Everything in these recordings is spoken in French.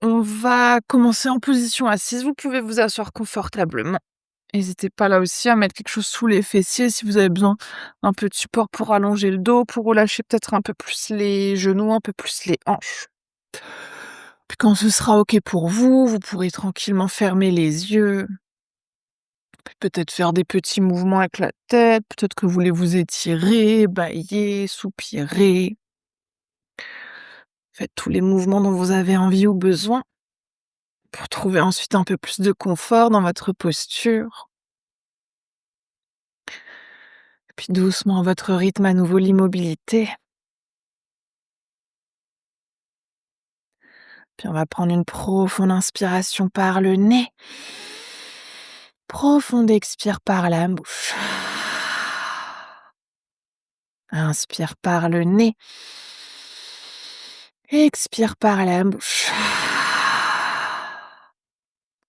On va commencer en position assise. Vous pouvez vous asseoir confortablement. N'hésitez pas là aussi à mettre quelque chose sous les fessiers si vous avez besoin d'un peu de support pour allonger le dos, pour relâcher peut-être un peu plus les genoux, un peu plus les hanches. Puis quand ce sera OK pour vous, vous pourrez tranquillement fermer les yeux, puis peut-être faire des petits mouvements avec la tête, peut-être que vous voulez vous étirer, bâiller, soupirer. Faites tous les mouvements dont vous avez envie ou besoin pour trouver ensuite un peu plus de confort dans votre posture. Puis doucement, à votre rythme, à nouveau l'immobilité. Puis on va prendre une profonde inspiration par le nez. Profonde expire par la bouche. Inspire par le nez. Expire par la bouche.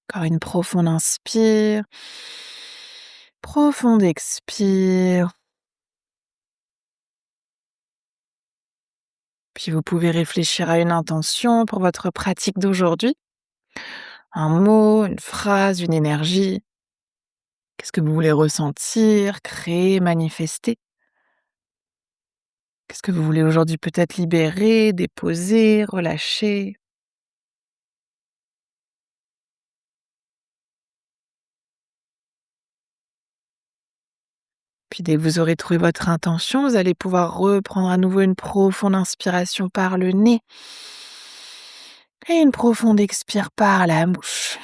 Encore une profonde inspire. Profonde expire. Puis vous pouvez réfléchir à une intention pour votre pratique d'aujourd'hui. Un mot, une phrase, une énergie. Qu'est-ce que vous voulez ressentir, créer, manifester? Qu'est-ce que vous voulez aujourd'hui peut-être libérer, déposer, relâcher? Puis dès que vous aurez trouvé votre intention, vous allez pouvoir reprendre à nouveau une profonde inspiration par le nez et une profonde expire par la bouche.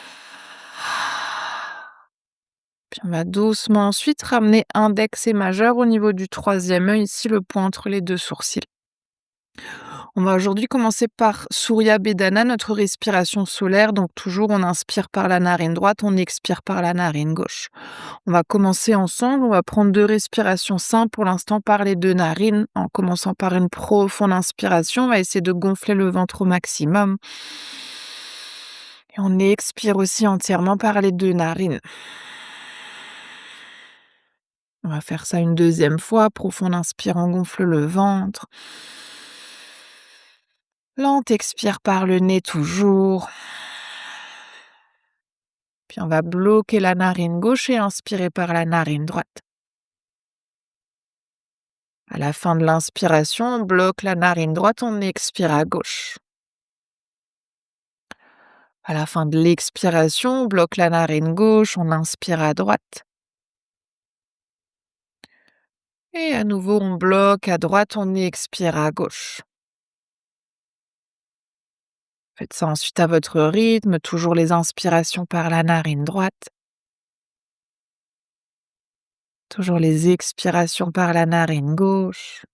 Puis on va doucement ensuite ramener index et majeur au niveau du troisième œil, ici le point entre les deux sourcils. On va aujourd'hui commencer par Surya Bedana, notre respiration solaire. Donc toujours on inspire par la narine droite, on expire par la narine gauche. On va commencer ensemble, on va prendre 2 respirations simples pour l'instant par les 2 narines, en commençant par une profonde inspiration. On va essayer de gonfler le ventre au maximum. Et on expire aussi entièrement par les 2 narines. On va faire ça une deuxième fois. Profonde inspire, on gonfle le ventre. Lente expire par le nez toujours. Puis on va bloquer la narine gauche et inspirer par la narine droite. À la fin de l'inspiration, on bloque la narine droite, on expire à gauche. À la fin de l'expiration, on bloque la narine gauche, on inspire à droite. Et à nouveau, on bloque à droite, on expire à gauche. Faites ça ensuite à votre rythme, toujours les inspirations par la narine droite. Toujours les expirations par la narine gauche.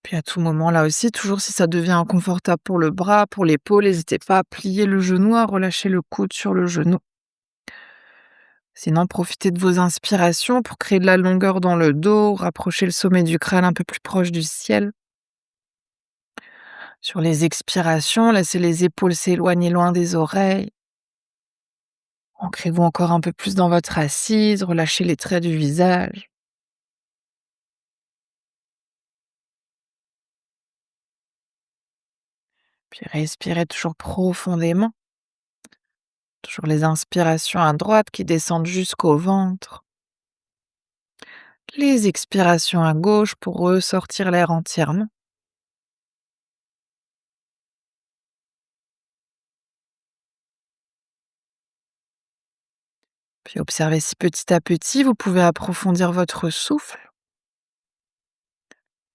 Puis à tout moment, là aussi, toujours si ça devient inconfortable pour le bras, pour l'épaule, n'hésitez pas à plier le genou, à relâcher le coude sur le genou. Sinon, profitez de vos inspirations pour créer de la longueur dans le dos, rapprocher le sommet du crâne un peu plus proche du ciel. Sur les expirations, laissez les épaules s'éloigner loin des oreilles. Ancrez-vous encore un peu plus dans votre assise, relâchez les traits du visage. Puis respirez toujours profondément. Toujours les inspirations à droite qui descendent jusqu'au ventre. Les expirations à gauche pour ressortir l'air entièrement. Puis observez si petit à petit vous pouvez approfondir votre souffle.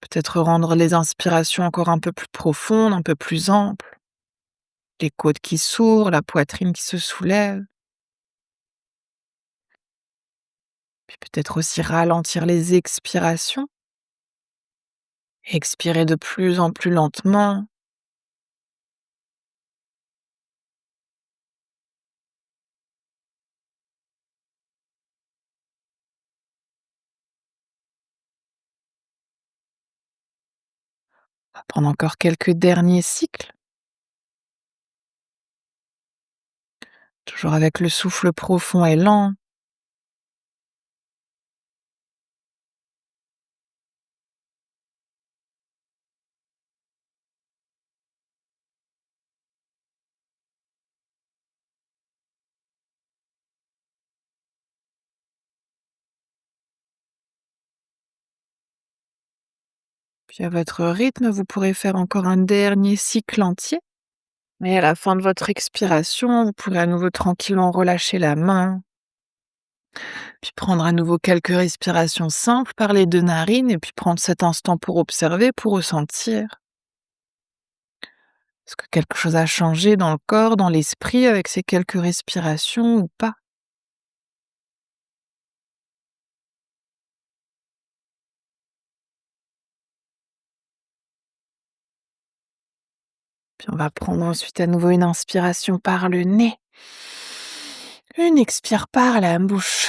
Peut-être rendre les inspirations encore un peu plus profondes, un peu plus amples. Les côtes qui s'ouvrent, la poitrine qui se soulève. Puis peut-être aussi ralentir les expirations. Expirer de plus en plus lentement. On va prendre encore quelques derniers cycles. Toujours avec le souffle profond et lent. Puis à votre rythme, vous pourrez faire encore un dernier cycle entier. Et à la fin de votre expiration, vous pourrez à nouveau tranquillement relâcher la main, puis prendre à nouveau quelques respirations simples par les 2 narines et puis prendre cet instant pour observer, pour ressentir. Est-ce que quelque chose a changé dans le corps, dans l'esprit avec ces quelques respirations ou pas? Puis on va prendre ensuite à nouveau une inspiration par le nez. Une expire par la bouche.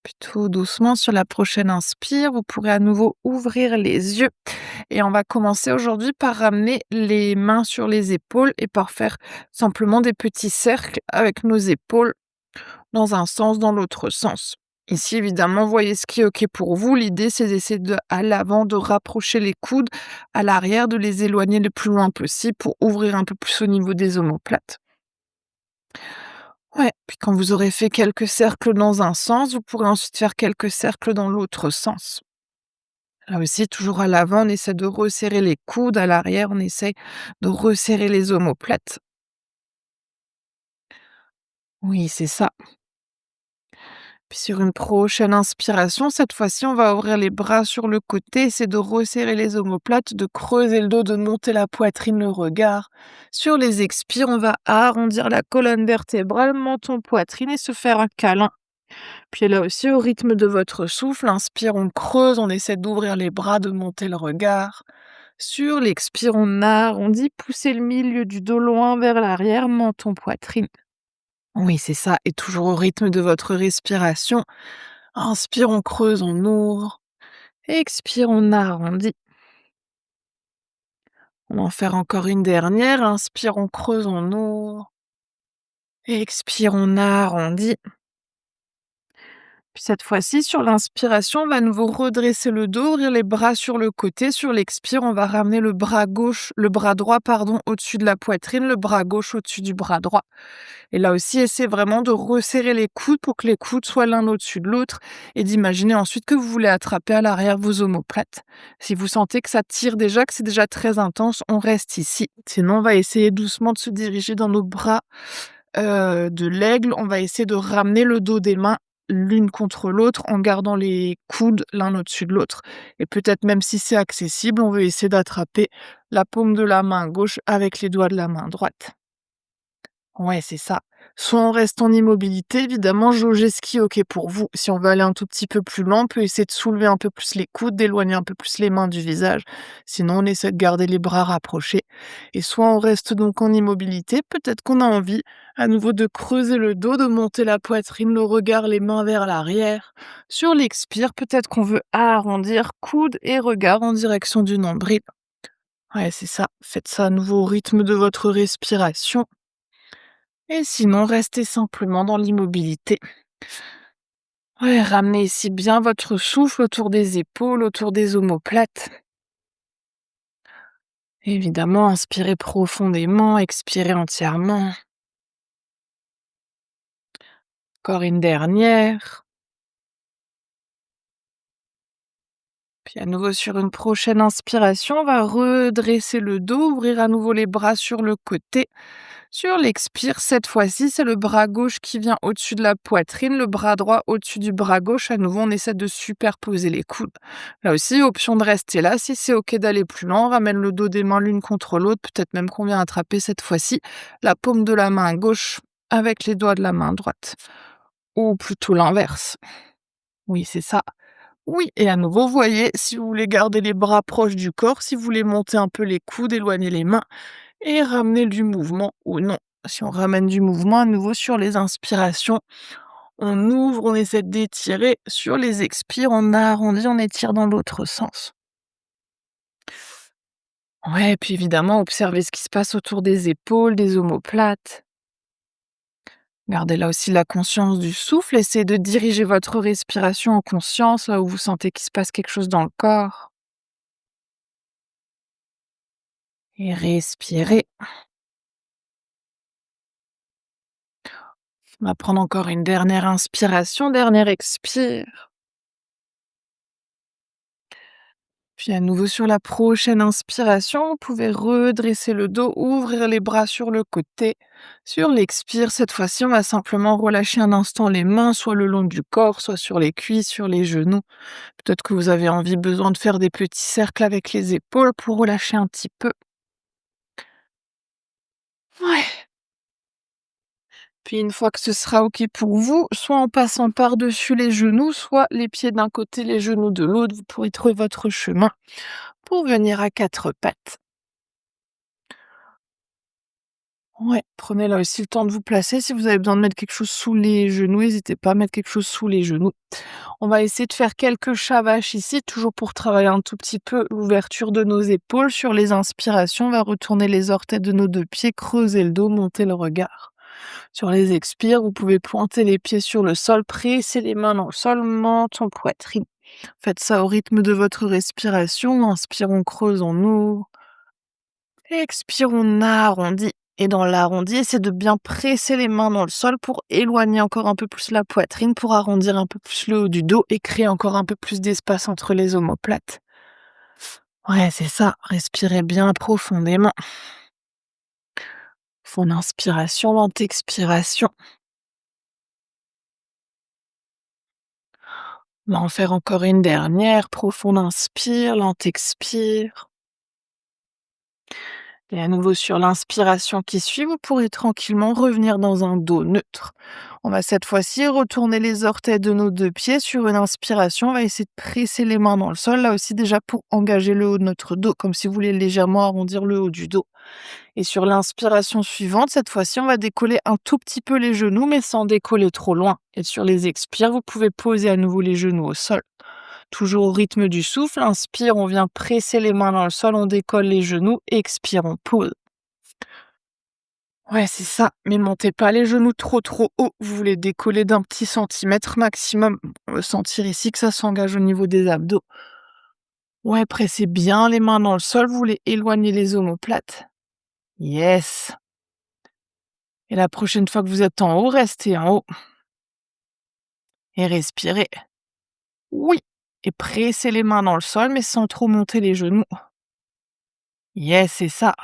Puis tout doucement sur la prochaine inspire, vous pourrez à nouveau ouvrir les yeux et on va commencer aujourd'hui par ramener les mains sur les épaules et par faire simplement des petits cercles avec nos épaules dans un sens, dans l'autre sens. Ici, évidemment, voyez ce qui est OK pour vous. L'idée, c'est d'essayer de, à l'avant, de rapprocher les coudes, à l'arrière, de les éloigner le plus loin possible pour ouvrir un peu plus au niveau des omoplates. Ouais, puis quand vous aurez fait quelques cercles dans un sens, vous pourrez ensuite faire quelques cercles dans l'autre sens. Là aussi, toujours à l'avant, on essaie de resserrer les coudes, à l'arrière, on essaie de resserrer les omoplates. Oui, c'est ça. Puis sur une prochaine inspiration, cette fois-ci, on va ouvrir les bras sur le côté, essayer de resserrer les omoplates, de creuser le dos, de monter la poitrine, le regard. Sur les expires, on va arrondir la colonne vertébrale, menton, poitrine et se faire un câlin. Puis là aussi, au rythme de votre souffle, inspire, on creuse, on essaie d'ouvrir les bras, de monter le regard. Sur l'expire, on arrondit, poussez le milieu du dos loin vers l'arrière, menton, poitrine. Oui, c'est ça, et toujours au rythme de votre respiration. Inspire, on creuse, on ouvre. Expire, on arrondit. On va en faire encore une dernière. Inspire, on creuse, on ouvre. Expire, on arrondit. Puis cette fois-ci, sur l'inspiration, on va à nouveau redresser le dos, ouvrir les bras sur le côté. Sur l'expire, on va ramener le bras droit, pardon, au-dessus de la poitrine, le bras gauche au-dessus du bras droit. Et là aussi, essayez vraiment de resserrer les coudes pour que les coudes soient l'un au-dessus de l'autre et d'imaginer ensuite que vous voulez attraper à l'arrière vos omoplates. Si vous sentez que ça tire déjà, que c'est déjà très intense, on reste ici. Sinon, on va essayer doucement de se diriger dans nos bras de l'aigle. On va essayer de ramener le dos des mains l'une contre l'autre en gardant les coudes l'un au-dessus de l'autre. Et peut-être même si c'est accessible, on veut essayer d'attraper la paume de la main gauche avec les doigts de la main droite. Ouais, c'est ça. Soit on reste en immobilité, évidemment, jaugez ce qui est OK pour vous. Si on veut aller un tout petit peu plus loin, on peut essayer de soulever un peu plus les coudes, d'éloigner un peu plus les mains du visage. Sinon, on essaie de garder les bras rapprochés. Et soit on reste donc en immobilité, peut-être qu'on a envie à nouveau de creuser le dos, de monter la poitrine, le regard, les mains vers l'arrière. Sur l'expire, peut-être qu'on veut arrondir coude et regard en direction du nombril. Ouais, c'est ça. Faites ça à nouveau au rythme de votre respiration. Et sinon, restez simplement dans l'immobilité. Ouais, ramenez ici bien votre souffle autour des épaules, autour des omoplates. Évidemment, inspirez profondément, expirez entièrement. Encore une dernière. Puis à nouveau sur une prochaine inspiration, on va redresser le dos, ouvrir à nouveau les bras sur le côté. Sur l'expire, cette fois-ci, c'est le bras gauche qui vient au-dessus de la poitrine, le bras droit au-dessus du bras gauche. À nouveau, on essaie de superposer les coudes. Là aussi, option de rester là. Si c'est OK d'aller plus loin, on ramène le dos des mains l'une contre l'autre. Peut-être même qu'on vient attraper cette fois-ci la paume de la main gauche avec les doigts de la main droite. Ou plutôt l'inverse. Oui, c'est ça. Oui, et à nouveau, voyez, si vous voulez garder les bras proches du corps, si vous voulez monter un peu les coudes, éloigner les mains et ramener du mouvement ou non. Si on ramène du mouvement à nouveau sur les inspirations, on ouvre, on essaie d'étirer. Sur les expires, on arrondit, on étire dans l'autre sens. Ouais, et puis évidemment, observez ce qui se passe autour des épaules, des omoplates. Gardez là aussi la conscience du souffle. Essayez de diriger votre respiration en conscience, là où vous sentez qu'il se passe quelque chose dans le corps. Et respirez. On va prendre encore une dernière inspiration, dernière expire. Puis à nouveau sur la prochaine inspiration, vous pouvez redresser le dos, ouvrir les bras sur le côté. Sur l'expire, cette fois-ci, on va simplement relâcher un instant les mains, soit le long du corps, soit sur les cuisses, sur les genoux. Peut-être que vous avez besoin de faire des petits cercles avec les épaules pour relâcher un petit peu. Ouais. Puis une fois que ce sera OK pour vous, soit en passant par-dessus les genoux, soit les pieds d'un côté, les genoux de l'autre, vous pourrez trouver votre chemin pour venir à quatre pattes. Ouais, prenez là aussi le temps de vous placer. Si vous avez besoin de mettre quelque chose sous les genoux, n'hésitez pas à mettre quelque chose sous les genoux. On va essayer de faire quelques shavash ici, toujours pour travailler un tout petit peu l'ouverture de nos épaules. Sur les inspirations, on va retourner les orteils de nos deux pieds, creuser le dos, monter le regard. Sur les expires, vous pouvez pointer les pieds sur le sol, presser les mains dans le sol, menton, poitrine. Faites ça au rythme de votre respiration. Inspire, on creuse, on ouvre. Expire, on arrondit. Et dans l'arrondi, essayez de bien presser les mains dans le sol pour éloigner encore un peu plus la poitrine, pour arrondir un peu plus le haut du dos et créer encore un peu plus d'espace entre les omoplates. Ouais, c'est ça. Respirez bien profondément. Fond d'inspiration, lente expiration. On va en faire encore une dernière. Profonde inspire, lente expire. Et à nouveau sur l'inspiration qui suit, vous pourrez tranquillement revenir dans un dos neutre. On va cette fois-ci retourner les orteils de nos deux pieds sur une inspiration. On va essayer de presser les mains dans le sol, là aussi déjà pour engager le haut de notre dos, comme si vous voulez légèrement arrondir le haut du dos. Et sur l'inspiration suivante, cette fois-ci, on va décoller un tout petit peu les genoux, mais sans décoller trop loin. Et sur les expires, vous pouvez poser à nouveau les genoux au sol. Toujours au rythme du souffle, inspire, on vient presser les mains dans le sol, on décolle les genoux, expire, on pose. Ouais, c'est ça, mais montez pas les genoux trop haut, vous les décoller d'un petit centimètre maximum. On va sentir ici que ça s'engage au niveau des abdos. Ouais, pressez bien les mains dans le sol, vous voulez éloigner les omoplates. Yes. Et la prochaine fois que vous êtes en haut, restez en haut et respirez. Oui. Et pressez les mains dans le sol, mais sans trop monter les genoux. Yes, c'est ça.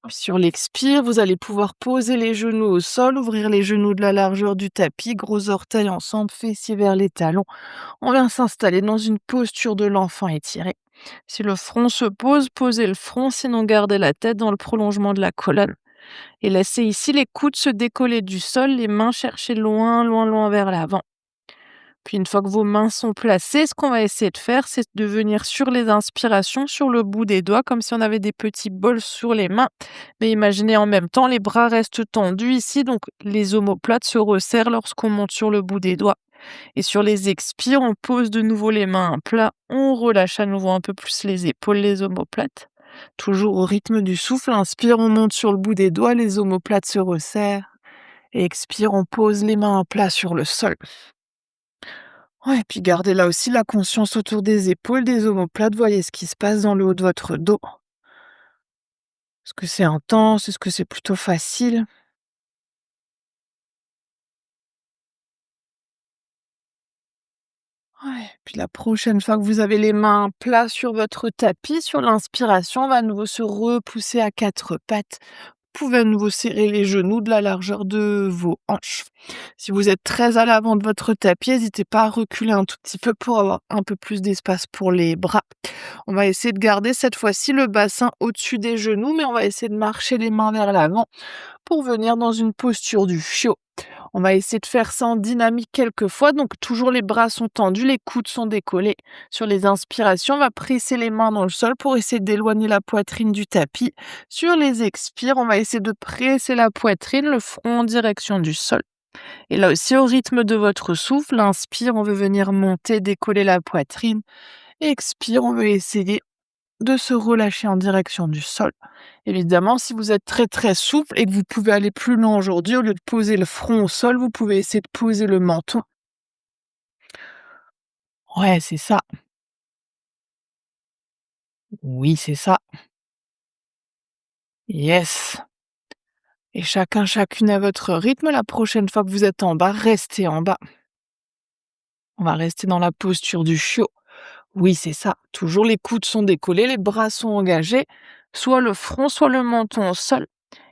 Puis sur l'expire, vous allez pouvoir poser les genoux au sol, ouvrir les genoux de la largeur du tapis, gros orteils ensemble, fessiers vers les talons. On vient s'installer dans une posture de l'enfant étiré. Si le front se pose, posez le front, sinon gardez la tête dans le prolongement de la colonne. Et laissez ici les coudes se décoller du sol, les mains chercher loin vers l'avant. Puis une fois que vos mains sont placées, ce qu'on va essayer de faire, c'est de venir sur les inspirations, sur le bout des doigts, comme si on avait des petits bols sur les mains. Mais imaginez en même temps, les bras restent tendus ici, donc les omoplates se resserrent lorsqu'on monte sur le bout des doigts. Et sur les expires, on pose de nouveau les mains à plat, on relâche à nouveau un peu plus les épaules, les omoplates. Toujours au rythme du souffle, inspire, on monte sur le bout des doigts, les omoplates se resserrent. Et expire, on pose les mains à plat sur le sol. Ouais, et puis gardez là aussi la conscience autour des épaules, des omoplates, voyez ce qui se passe dans le haut de votre dos. Est-ce que c'est intense? Est-ce que c'est plutôt facile? Ouais, puis la prochaine fois que vous avez les mains plats sur votre tapis, sur l'inspiration, on va à nouveau se repousser à quatre pattes. Vous pouvez à nouveau serrer les genoux de la largeur de vos hanches. Si vous êtes très à l'avant de votre tapis, n'hésitez pas à reculer un tout petit peu pour avoir un peu plus d'espace pour les bras. On va essayer de garder cette fois-ci le bassin au-dessus des genoux, mais on va essayer de marcher les mains vers l'avant pour venir dans une posture du chiot. On va essayer de faire ça en dynamique quelques fois, donc toujours les bras sont tendus, les coudes sont décollés. Sur les inspirations, on va presser les mains dans le sol pour essayer d'éloigner la poitrine du tapis. Sur les expires, on va essayer de presser la poitrine, le front en direction du sol. Et là aussi, au rythme de votre souffle, inspire, on veut venir monter, décoller la poitrine. Expire, on veut essayer de se relâcher en direction du sol. Évidemment, si vous êtes très souple et que vous pouvez aller plus loin aujourd'hui, au lieu de poser le front au sol, vous pouvez essayer de poser le menton. Ouais, c'est ça. Oui, c'est ça. Yes. Et chacun, chacune à votre rythme. La prochaine fois que vous êtes en bas, restez en bas. On va rester dans la posture du chiot. Oui, c'est ça. Toujours les coudes sont décollés, les bras sont engagés, soit le front, soit le menton au sol.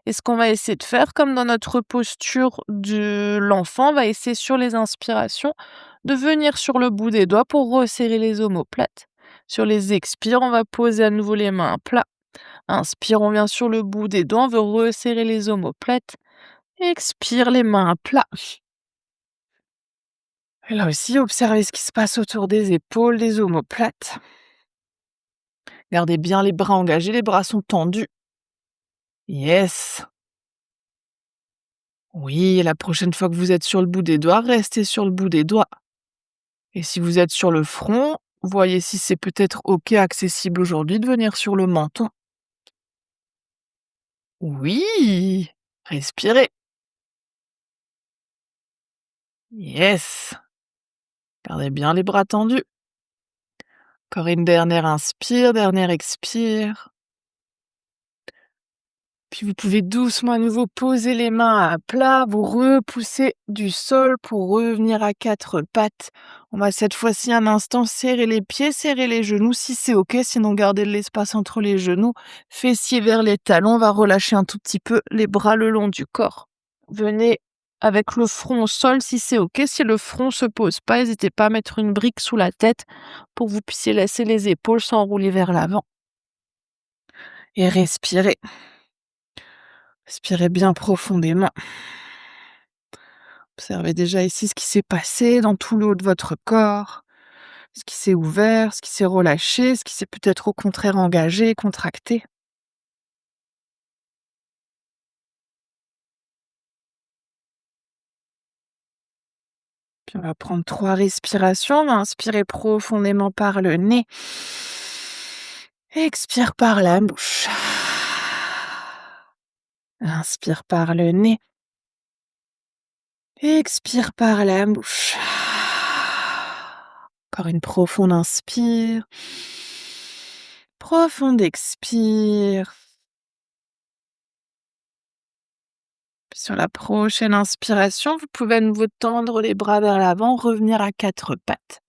Et ce qu'on va essayer de faire, comme dans notre posture de l'enfant, on va essayer sur les inspirations de venir sur le bout des doigts pour resserrer les omoplates. Sur les expires, on va poser à nouveau les mains à plat. Inspire, on vient sur le bout des doigts, on veut resserrer les omoplates. Expire, les mains à plat. Et là aussi, observez ce qui se passe autour des épaules, des omoplates. Gardez bien les bras engagés, les bras sont tendus. Yes. Oui, et la prochaine fois que vous êtes sur le bout des doigts, restez sur le bout des doigts. Et si vous êtes sur le front, voyez si c'est peut-être OK, accessible aujourd'hui de venir sur le menton. Oui, respirez. Yes. Gardez bien les bras tendus. Encore une dernière inspire, dernière expire. Puis vous pouvez doucement à nouveau poser les mains à plat, vous repoussez du sol pour revenir à quatre pattes. On va cette fois-ci un instant serrer les pieds, serrer les genoux si c'est OK, sinon gardez de l'espace entre les genoux. Fessiers vers les talons, on va relâcher un tout petit peu les bras le long du corps. Venez avec le front au sol si c'est OK. Si le front se pose pas, n'hésitez pas à mettre une brique sous la tête pour que vous puissiez laisser les épaules s'enrouler vers l'avant. Et respirez. Respirez bien profondément. Observez déjà ici ce qui s'est passé dans tout le haut de votre corps, ce qui s'est ouvert, ce qui s'est relâché, ce qui s'est peut-être au contraire engagé, contracté. Puis on va prendre 3 respirations. On va inspirer profondément par le nez. Expire par la bouche. Inspire par le nez. Expire par la bouche. Encore une profonde inspire. Profonde expire. Puis sur la prochaine inspiration, vous pouvez à nouveau tendre les bras vers l'avant, revenir à quatre pattes.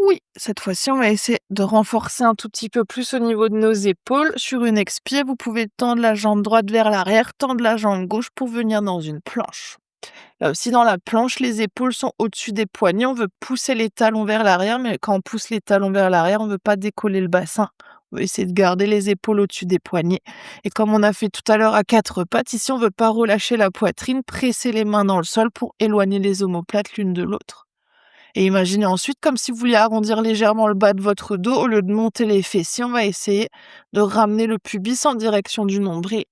Oui, cette fois-ci, on va essayer de renforcer un tout petit peu plus au niveau de nos épaules. Sur une expire, vous pouvez tendre la jambe droite vers l'arrière, tendre la jambe gauche pour venir dans une planche. Là aussi, dans la planche, les épaules sont au-dessus des poignets. On veut pousser les talons vers l'arrière, mais quand on pousse les talons vers l'arrière, on ne veut pas décoller le bassin. On veut essayer de garder les épaules au-dessus des poignets. Et comme on a fait tout à l'heure à quatre pattes, ici, on ne veut pas relâcher la poitrine, presser les mains dans le sol pour éloigner les omoplates l'une de l'autre. Et imaginez ensuite comme si vous vouliez arrondir légèrement le bas de votre dos. Au lieu de monter les fessiers, on va essayer de ramener le pubis en direction du nombril.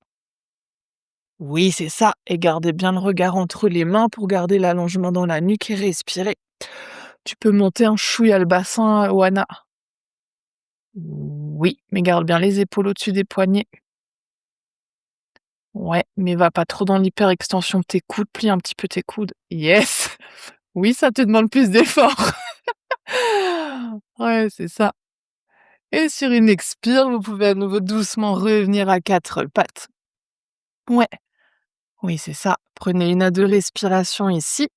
Oui, c'est ça. Et gardez bien le regard entre les mains pour garder l'allongement dans la nuque et respirer. Tu peux monter un chouïa le bassin, Oana. Oui, mais garde bien les épaules au-dessus des poignets. Ouais, mais va pas trop dans l'hyperextension de tes coudes, plie un petit peu tes coudes. Yes! Oui, ça te demande plus d'efforts. Ouais, c'est ça. Et sur une expire, vous pouvez à nouveau doucement revenir à quatre pattes. Ouais, oui, c'est ça. Prenez 1 à 2 respirations ici.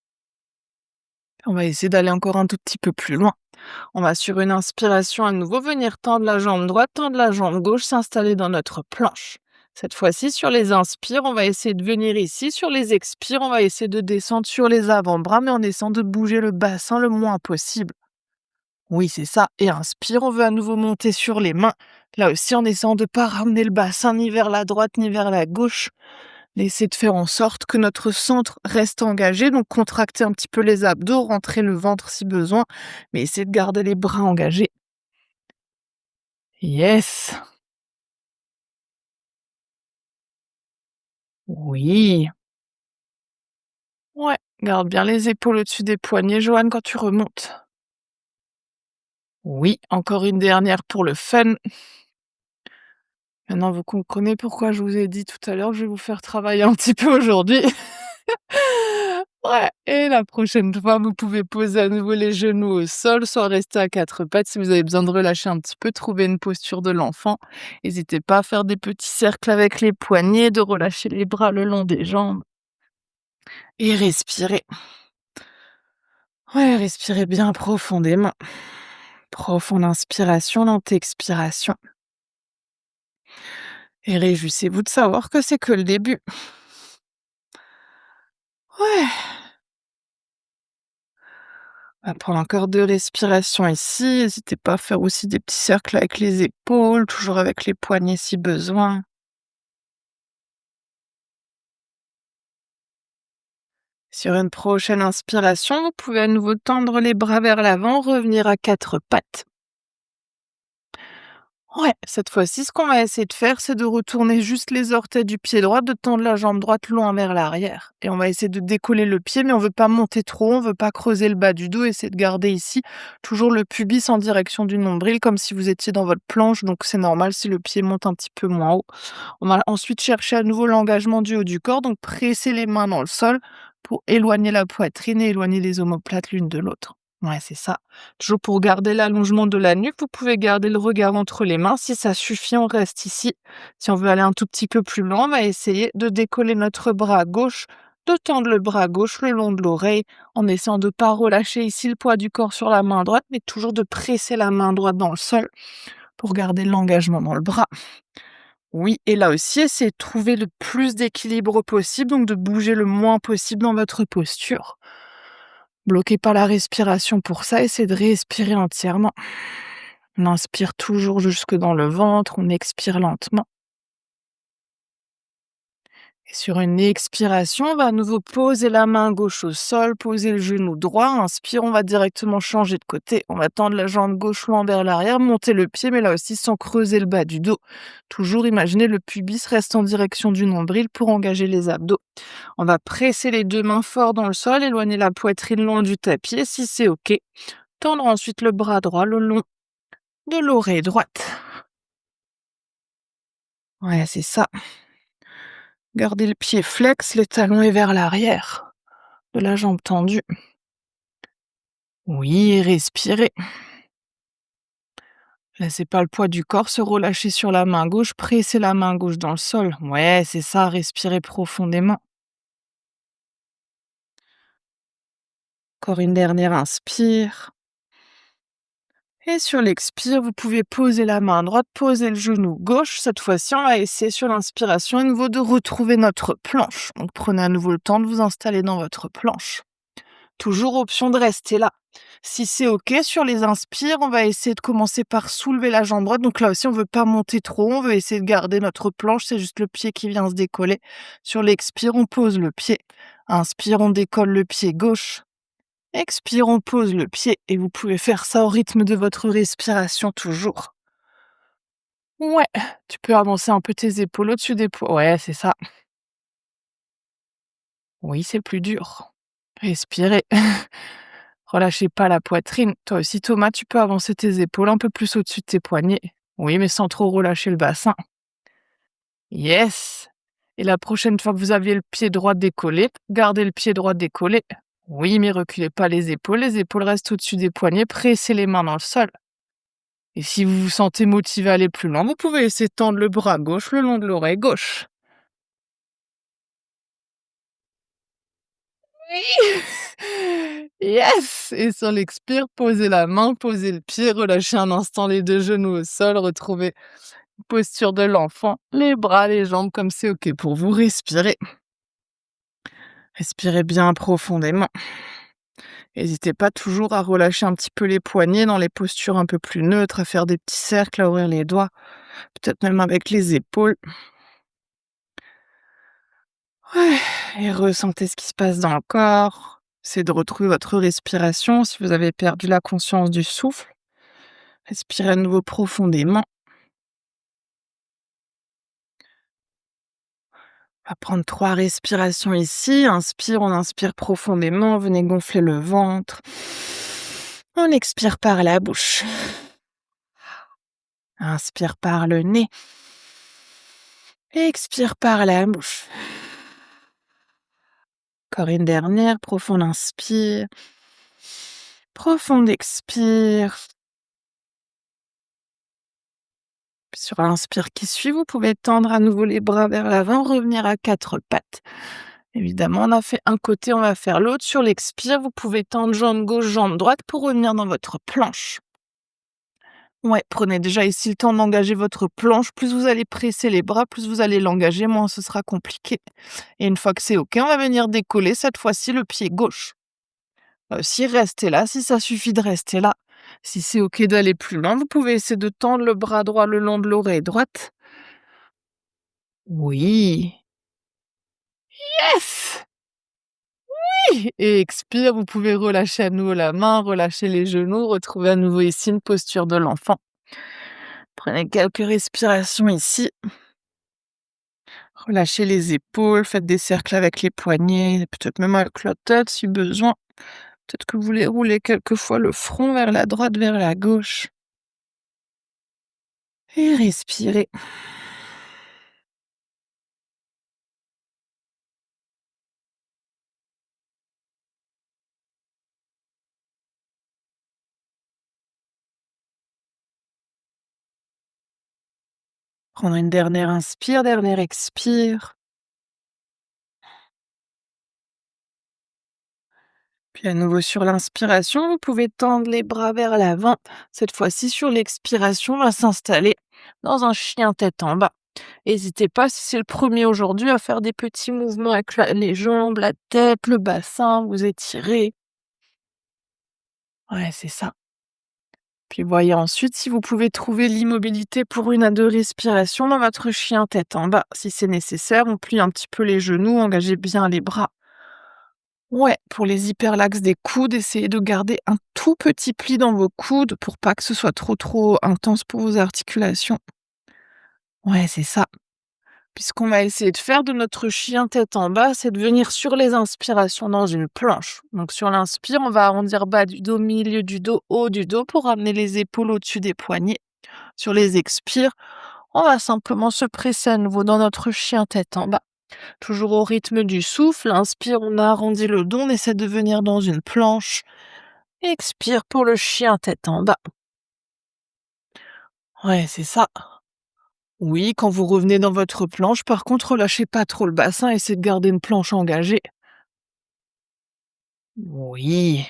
On va essayer d'aller encore un tout petit peu plus loin. On va sur une inspiration à nouveau venir tendre la jambe droite, tendre la jambe gauche, s'installer dans notre planche. Cette fois-ci, sur les inspires, on va essayer de venir ici. Sur les expires, on va essayer de descendre sur les avant-bras, mais en essayant de bouger le bassin le moins possible. Oui, c'est ça. Et inspire, on veut à nouveau monter sur les mains. Là aussi, en essayant de ne pas ramener le bassin ni vers la droite ni vers la gauche. Laissez de faire en sorte que notre centre reste engagé, donc contractez un petit peu les abdos, rentrez le ventre si besoin, mais essayez de garder les bras engagés. Yes! Oui! Ouais, garde bien les épaules au-dessus des poignets, Joanne, quand tu remontes. Oui, encore une dernière pour le fun. Maintenant, vous comprenez pourquoi je vous ai dit tout à l'heure que je vais vous faire travailler un petit peu aujourd'hui. Ouais, et la prochaine fois, vous pouvez poser à nouveau les genoux au sol, soit rester à quatre pattes. Si vous avez besoin de relâcher un petit peu, trouver une posture de l'enfant. N'hésitez pas à faire des petits cercles avec les poignets, de relâcher les bras le long des jambes et respirer. Ouais, respirez bien profondément. Profonde inspiration, lente expiration. Et réjouissez-vous de savoir que c'est que le début. Ouais. On va prendre encore 2 respirations ici. N'hésitez pas à faire aussi des petits cercles avec les épaules, toujours avec les poignets si besoin. Sur une prochaine inspiration, vous pouvez à nouveau tendre les bras vers l'avant, revenir à 4 pattes. Ouais, cette fois-ci, ce qu'on va essayer de faire, c'est de retourner juste les orteils du pied droit, de tendre la jambe droite loin vers l'arrière. Et on va essayer de décoller le pied, mais on veut pas monter trop, on veut pas creuser le bas du dos, essayer de garder ici toujours le pubis en direction du nombril, comme si vous étiez dans votre planche, donc c'est normal si le pied monte un petit peu moins haut. On va ensuite chercher à nouveau l'engagement du haut du corps, donc presser les mains dans le sol pour éloigner la poitrine et éloigner les omoplates l'une de l'autre. Ouais, c'est ça. Toujours pour garder l'allongement de la nuque, vous pouvez garder le regard entre les mains. Si ça suffit, on reste ici. Si on veut aller un tout petit peu plus loin, on va essayer de décoller notre bras gauche, de tendre le bras gauche le long de l'oreille, en essayant de ne pas relâcher ici le poids du corps sur la main droite, mais toujours de presser la main droite dans le sol pour garder l'engagement dans le bras. Oui, et là aussi, essayez de trouver le plus d'équilibre possible, donc de bouger le moins possible dans votre posture. Bloquez pas la respiration pour ça, essayez de respirer entièrement. On inspire toujours jusque dans le ventre, on expire lentement. Et sur une expiration, on va à nouveau poser la main gauche au sol, poser le genou droit. Inspire, on va directement changer de côté. On va tendre la jambe gauche loin vers l'arrière, monter le pied, mais là aussi sans creuser le bas du dos. Toujours imaginez le pubis reste en direction du nombril pour engager les abdos. On va presser les 2 mains fort dans le sol, éloigner la poitrine loin du tapis. Et si c'est OK, tendre ensuite le bras droit le long de l'oreille droite. Ouais, c'est ça. Gardez le pied flex, les talons et vers l'arrière de la jambe tendue. Oui, et respirez. Laissez pas le poids du corps se relâcher sur la main gauche, pressez la main gauche dans le sol. Ouais, c'est ça, respirez profondément. Encore une dernière inspire. Et sur l'expire, vous pouvez poser la main droite, poser le genou gauche. Cette fois-ci, on va essayer sur l'inspiration à nouveau de retrouver notre planche. Donc prenez à nouveau le temps de vous installer dans votre planche. Toujours option de rester là. Si c'est OK, sur les inspires, on va essayer de commencer par soulever la jambe droite. Donc là aussi, on veut pas monter trop, on veut essayer de garder notre planche, c'est juste le pied qui vient se décoller. Sur l'expire, on pose le pied. Inspire, on décolle le pied gauche. Expire, on pose le pied et vous pouvez faire ça au rythme de votre respiration toujours. Ouais, tu peux avancer un peu tes épaules au-dessus des poids. Ouais, c'est ça. Oui, c'est plus dur. Respirez. Relâchez pas la poitrine. Toi aussi, Thomas, tu peux avancer tes épaules un peu plus au-dessus de tes poignets. Oui, mais sans trop relâcher le bassin. Yes! Et la prochaine fois que vous aviez le pied droit décollé, gardez le pied droit décollé. Oui, mais reculez pas les épaules restent au-dessus des poignets, pressez les mains dans le sol. Et si vous vous sentez motivé à aller plus loin, vous pouvez essayer de tendre le bras gauche le long de l'oreille gauche. Oui! Yes! Et sur l'expire, posez la main, posez le pied, relâchez un instant les 2 genoux au sol, retrouvez posture de l'enfant, les bras, les jambes comme c'est OK pour vous. Respirez. Respirez bien profondément. N'hésitez pas toujours à relâcher un petit peu les poignets dans les postures un peu plus neutres, à faire des petits cercles, à ouvrir les doigts, peut-être même avec les épaules. Ouais, et ressentez ce qui se passe dans le corps. Essayez de retrouver votre respiration si vous avez perdu la conscience du souffle. Respirez à nouveau profondément. On va prendre 3 respirations ici. Inspire, on inspire profondément. Venez gonfler le ventre. On expire par la bouche. Inspire par le nez. Expire par la bouche. Encore une dernière. Profonde inspire. Profonde expire. Sur l'inspire qui suit, vous pouvez tendre à nouveau les bras vers l'avant, revenir à 4 pattes. Évidemment, on a fait un côté, on va faire l'autre. Sur l'expire, vous pouvez tendre jambe gauche, jambe droite pour revenir dans votre planche. Ouais, prenez déjà ici le temps d'engager votre planche. Plus vous allez presser les bras, plus vous allez l'engager, moins ce sera compliqué. Et une fois que c'est OK, on va venir décoller cette fois-ci le pied gauche. Si restez là, si ça suffit de rester là. Si c'est OK d'aller plus loin, vous pouvez essayer de tendre le bras droit le long de l'oreille droite. Oui. Yes! Oui! Et expire, vous pouvez relâcher à nouveau la main, relâcher les genoux, retrouver à nouveau ici une posture de l'enfant. Prenez quelques respirations ici. Relâchez les épaules, faites des cercles avec les poignets, peut-être même avec la tête si besoin. Peut-être que vous voulez rouler quelques fois le front vers la droite, vers la gauche. Et respirez. Prendre une dernière inspire, dernière expire. Puis à nouveau sur l'inspiration, vous pouvez tendre les bras vers l'avant. Cette fois-ci, sur l'expiration, on va s'installer dans un chien tête en bas. N'hésitez pas, si c'est le premier aujourd'hui, à faire des petits mouvements avec les jambes, la tête, le bassin, vous étirez. Ouais, c'est ça. Puis voyez ensuite si vous pouvez trouver l'immobilité pour 1 à 2 respirations dans votre chien tête en bas. Si c'est nécessaire, on plie un petit peu les genoux, engagez bien les bras. Ouais, pour les hyperlaxes des coudes, essayez de garder un tout petit pli dans vos coudes pour pas que ce soit trop intense pour vos articulations. Ouais, c'est ça. Puis ce qu'on va essayer de faire de notre chien tête en bas, c'est de venir sur les inspirations dans une planche. Donc sur l'inspire, on va arrondir bas du dos, milieu du dos, haut du dos pour ramener les épaules au-dessus des poignets. Sur les expires, on va simplement se presser à nouveau dans notre chien tête en bas. Toujours au rythme du souffle. Inspire, on arrondit le dos, on essaie de venir dans une planche. Expire pour le chien tête en bas. Ouais, c'est ça. Oui, quand vous revenez dans votre planche, par contre, relâchez pas trop le bassin, essayez de garder une planche engagée. Oui.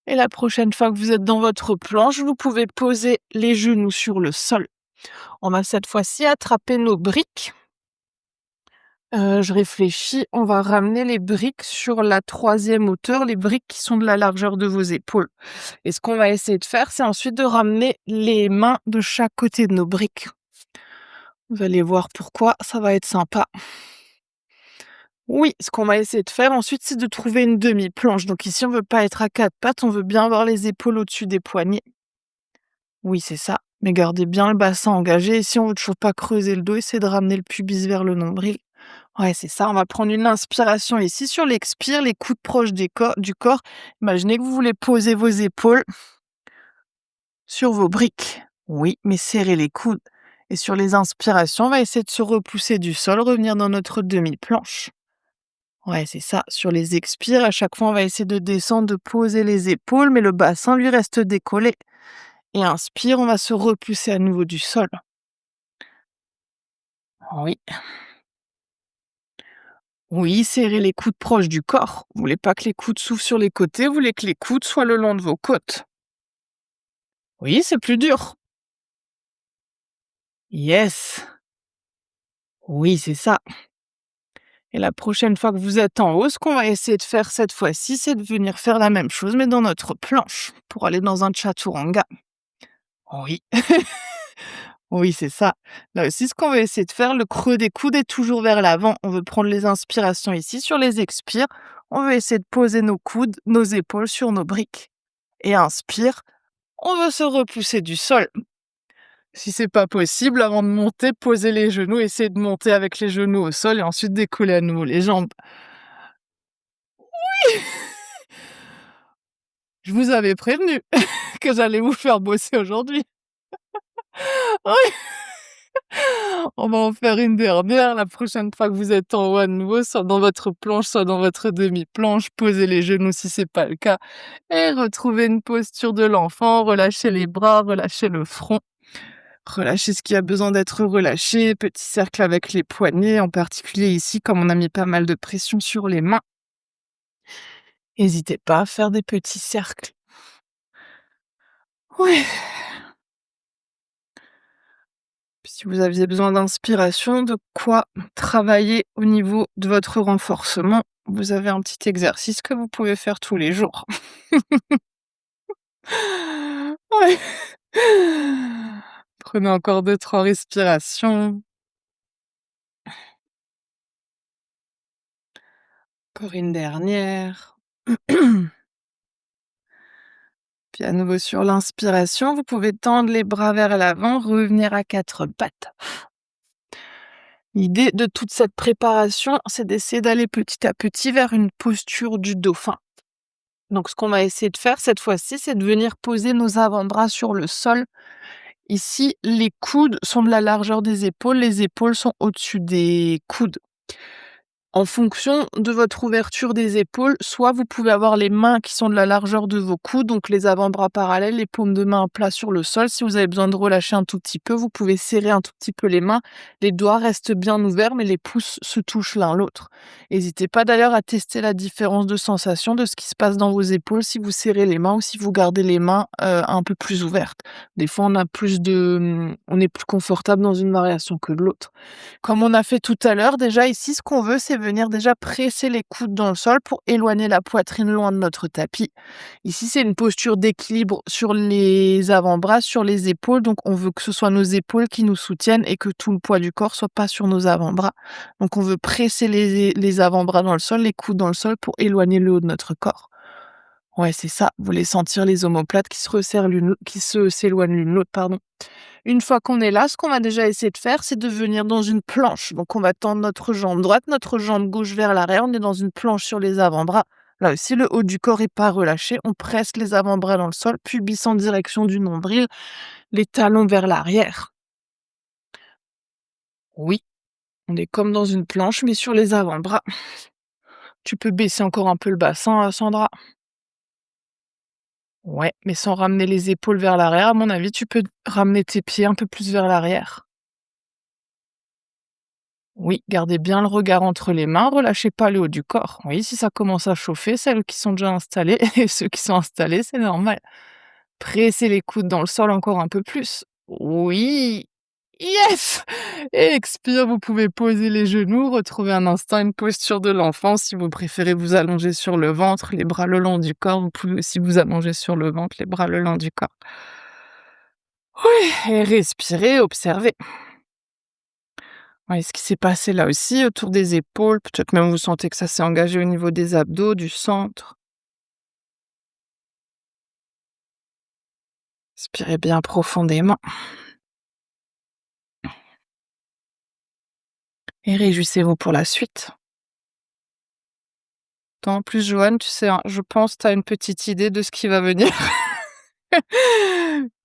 Et la prochaine fois que vous êtes dans votre planche, vous pouvez poser les genoux sur le sol. On va cette fois-ci attraper nos briques. Je réfléchis, on va ramener les briques sur la 3e hauteur, les briques qui sont de la largeur de vos épaules. Et ce qu'on va essayer de faire, c'est ensuite de ramener les mains de chaque côté de nos briques. Vous allez voir pourquoi, ça va être sympa. Oui, ce qu'on va essayer de faire ensuite, c'est de trouver une demi-planche. Donc ici, on veut pas être à 4 pattes, on veut bien avoir les épaules au-dessus des poignets. Oui, c'est ça. Mais gardez bien le bassin engagé. Ici, on veut toujours pas creuser le dos, essayez de ramener le pubis vers le nombril. Ouais, c'est ça. On va prendre une inspiration ici. Sur l'expire, les coudes proches du corps. Imaginez que vous voulez poser vos épaules sur vos briques. Oui, mais serrez les coudes. Et sur les inspirations, on va essayer de se repousser du sol, revenir dans notre demi-planche. Ouais, c'est ça. Sur les expires, à chaque fois, on va essayer de descendre, de poser les épaules, mais le bassin, lui, reste décollé. Et inspire, on va se repousser à nouveau du sol. Oui. Oui, serrez les coudes proches du corps. Vous voulez pas que les coudes s'ouvrent sur les côtés, vous voulez que les coudes soient le long de vos côtes. Oui, c'est plus dur. Yes. Oui, c'est ça. Et la prochaine fois que vous êtes en haut, ce qu'on va essayer de faire cette fois-ci, c'est de venir faire la même chose, mais dans notre planche, pour aller dans un chaturanga. Oui. Oui, c'est ça. Là aussi, ce qu'on va essayer de faire, le creux des coudes est toujours vers l'avant. On veut prendre les inspirations ici. Sur les expires, on veut essayer de poser nos coudes, nos épaules sur nos briques. Et inspire, on veut se repousser du sol. Si c'est pas possible, avant de monter, posez les genoux, essayez de monter avec les genoux au sol et ensuite décoller à nouveau les jambes. Je vous avais prévenu que j'allais vous faire bosser aujourd'hui. Oui. On va en faire une dernière. La prochaine fois que vous êtes en haut à nouveau, soit dans votre planche, soit dans votre demi-planche, posez les genoux si c'est pas le cas et retrouvez une posture de l'enfant, relâchez les bras, relâchez le front. Relâchez ce qui a besoin d'être relâché, petit cercle avec les poignets, en particulier ici, comme on a mis pas mal de pression sur les mains. N'hésitez pas à faire des petits cercles. Ouais. Puis si vous aviez besoin d'inspiration, de quoi travailler au niveau de votre renforcement, vous avez un petit exercice que vous pouvez faire tous les jours. Ouais. Prenez encore 2-3 respirations. Encore une dernière. Puis à nouveau sur l'inspiration, vous pouvez tendre les bras vers l'avant, revenir à quatre pattes. L'idée de toute cette préparation, c'est d'essayer d'aller petit à petit vers une posture du dauphin. Donc ce qu'on va essayer de faire cette fois-ci, c'est de venir poser nos avant-bras sur le sol. Ici, les coudes sont de la largeur des épaules, les épaules sont au-dessus des coudes. En fonction de votre ouverture des épaules, soit vous pouvez avoir les mains qui sont de la largeur de vos coudes, donc les avant-bras parallèles, les paumes de main à plat sur le sol. Si vous avez besoin de relâcher un tout petit peu, vous pouvez serrer un tout petit peu les mains. Les doigts restent bien ouverts, mais les pouces se touchent l'un l'autre. N'hésitez pas d'ailleurs à tester la différence de sensation de ce qui se passe dans vos épaules si vous serrez les mains ou si vous gardez les mains un peu plus ouvertes. Des fois, on est plus confortable dans une variation que de l'autre. Comme on a fait tout à l'heure, déjà ici, ce qu'on veut, c'est venir déjà presser les coudes dans le sol pour éloigner la poitrine loin de notre tapis. Ici, c'est une posture d'équilibre sur les avant-bras, sur les épaules. Donc, on veut que ce soit nos épaules qui nous soutiennent et que tout le poids du corps soit pas sur nos avant-bras. Donc, on veut presser les avant-bras dans le sol, les coudes dans le sol pour éloigner le haut de notre corps. Ouais, c'est ça. Vous voulez sentir les omoplates qui se resserrent s'éloignent l'une l'autre, pardon. Une fois qu'on est là, ce qu'on va déjà essayer de faire, c'est de venir dans une planche. Donc on va tendre notre jambe droite, notre jambe gauche vers l'arrière. On est dans une planche sur les avant-bras. Là aussi, le haut du corps est pas relâché. On presse les avant-bras dans le sol, pubis en direction du nombril, les talons vers l'arrière. Oui, on est comme dans une planche, mais sur les avant-bras. Tu peux baisser encore un peu le bassin, Sandra. Ouais, mais sans ramener les épaules vers l'arrière. À mon avis, tu peux ramener tes pieds un peu plus vers l'arrière. Oui, gardez bien le regard entre les mains, relâchez pas le haut du corps. Oui, si ça commence à chauffer, celles qui sont déjà installées et ceux qui sont installés, c'est normal. Pressez les coudes dans le sol encore un peu plus. Oui, yes! Et expire, vous pouvez poser les genoux, retrouver un instant une posture de l'enfant. Si vous préférez vous allonger sur le ventre, les bras le long du corps, vous pouvez aussi vous allonger sur le ventre, les bras le long du corps. Oui, et respirez, observez. Ouais, ce qui s'est passé là aussi autour des épaules, peut-être même vous sentez que ça s'est engagé au niveau des abdos, du centre. Inspirez bien profondément et réjouissez-vous pour la suite. Toi, en plus, Joanne, tu sais, hein, je pense que tu as une petite idée de ce qui va venir.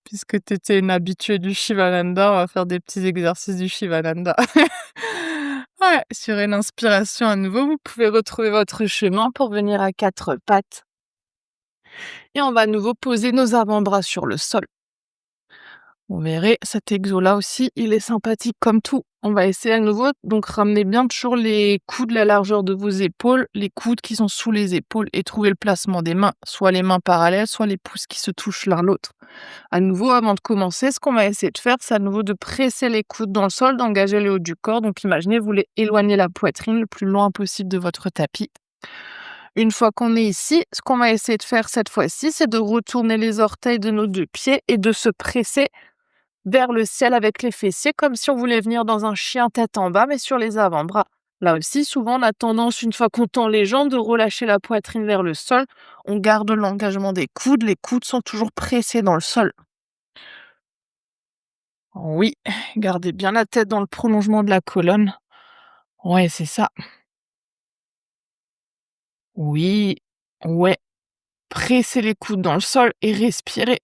Puisque tu étais une habituée du Shivananda, on va faire des petits exercices du Shivananda. Ouais, sur une inspiration à nouveau, vous pouvez retrouver votre chemin pour venir à quatre pattes. Et on va à nouveau poser nos avant-bras sur le sol. Vous verrez, cet exo-là aussi, il est sympathique comme tout. On va essayer à nouveau, donc ramenez bien toujours les coudes à la largeur de vos épaules, les coudes qui sont sous les épaules et trouvez le placement des mains, soit les mains parallèles, soit les pouces qui se touchent l'un l'autre. À nouveau, avant de commencer, ce qu'on va essayer de faire, c'est à nouveau de presser les coudes dans le sol, d'engager le haut du corps. Donc imaginez, vous voulez éloigner la poitrine le plus loin possible de votre tapis. Une fois qu'on est ici, ce qu'on va essayer de faire cette fois-ci, c'est de retourner les orteils de nos deux pieds et de se presser vers le ciel avec les fessiers, comme si on voulait venir dans un chien tête en bas, mais sur les avant-bras. Là aussi, souvent, on a tendance, une fois qu'on tend les jambes, de relâcher la poitrine vers le sol. On garde l'engagement des coudes. Les coudes sont toujours pressés dans le sol. Oui, gardez bien la tête dans le prolongement de la colonne. Ouais, c'est ça. Oui, ouais. Pressez les coudes dans le sol et respirez.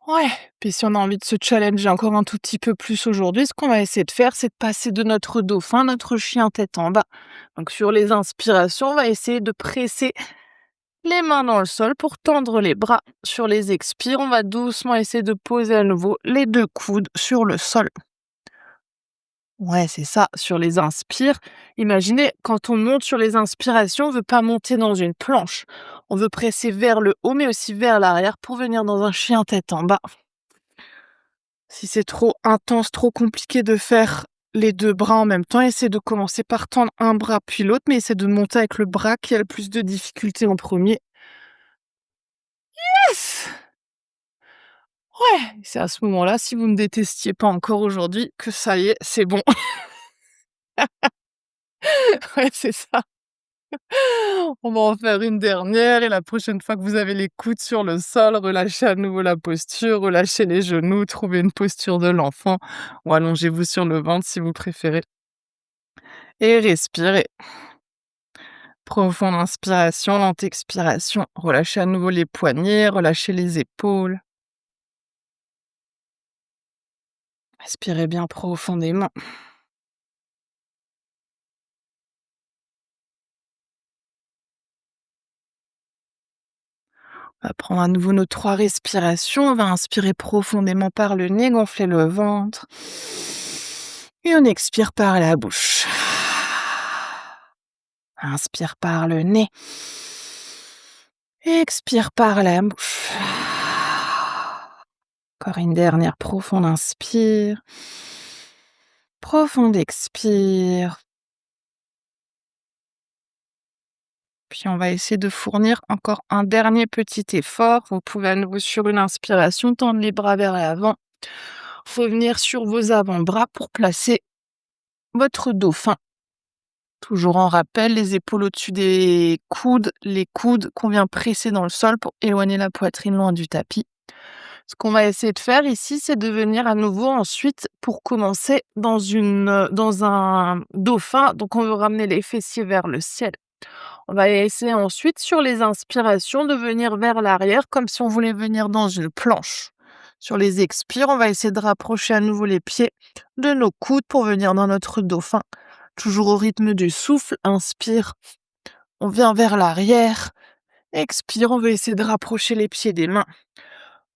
Ouais, puis si on a envie de se challenger encore un tout petit peu plus aujourd'hui, ce qu'on va essayer de faire, c'est de passer de notre dauphin, notre chien tête en bas. Donc sur les inspirations, on va essayer de presser Les mains dans le sol pour tendre les bras. Sur les expires, on va doucement essayer de poser à nouveau les 2 coudes sur le sol. Ouais, c'est ça. Sur les inspires, imaginez, quand on monte sur les inspirations, on veut pas monter dans une planche. On veut presser vers le haut, mais aussi vers l'arrière pour venir dans un chien tête en bas. Si c'est trop intense, trop compliqué de faire les 2 bras en même temps, essayez de commencer par tendre un bras puis l'autre, mais essayez de monter avec le bras qui a le plus de difficultés en premier. Yes! Ouais! C'est à ce moment-là, si vous ne détestiez pas encore aujourd'hui, que ça y est, c'est bon. Ouais, c'est ça. On va en faire une dernière et la prochaine fois que vous avez les coudes sur le sol, relâchez à nouveau la posture, relâchez les genoux, trouvez une posture de l'enfant ou allongez-vous sur le ventre si vous préférez. Et respirez. Profonde inspiration, lente expiration. Relâchez à nouveau les poignets, relâchez les épaules. Respirez bien profondément. On va prendre à nouveau nos 3 respirations. On va inspirer profondément par le nez, gonfler le ventre. Et on expire par la bouche. Inspire par le nez. Expire par la bouche. Encore une dernière profonde inspire. Profonde expire. Puis on va essayer de fournir encore un dernier petit effort. Vous pouvez à nouveau sur une inspiration tendre les bras vers l'avant. Revenir sur vos avant-bras pour placer votre dauphin. Toujours en rappel, les épaules au-dessus des coudes, les coudes qu'on vient presser dans le sol pour éloigner la poitrine loin du tapis. Ce qu'on va essayer de faire ici, c'est de venir à nouveau ensuite, pour commencer, dans un dauphin. Donc on veut ramener les fessiers vers le ciel. On va essayer ensuite, sur les inspirations, de venir vers l'arrière, comme si on voulait venir dans une planche. Sur les expires, on va essayer de rapprocher à nouveau les pieds de nos coudes pour venir dans notre dauphin. Toujours au rythme du souffle, inspire, on vient vers l'arrière. Expire, on va essayer de rapprocher les pieds des mains.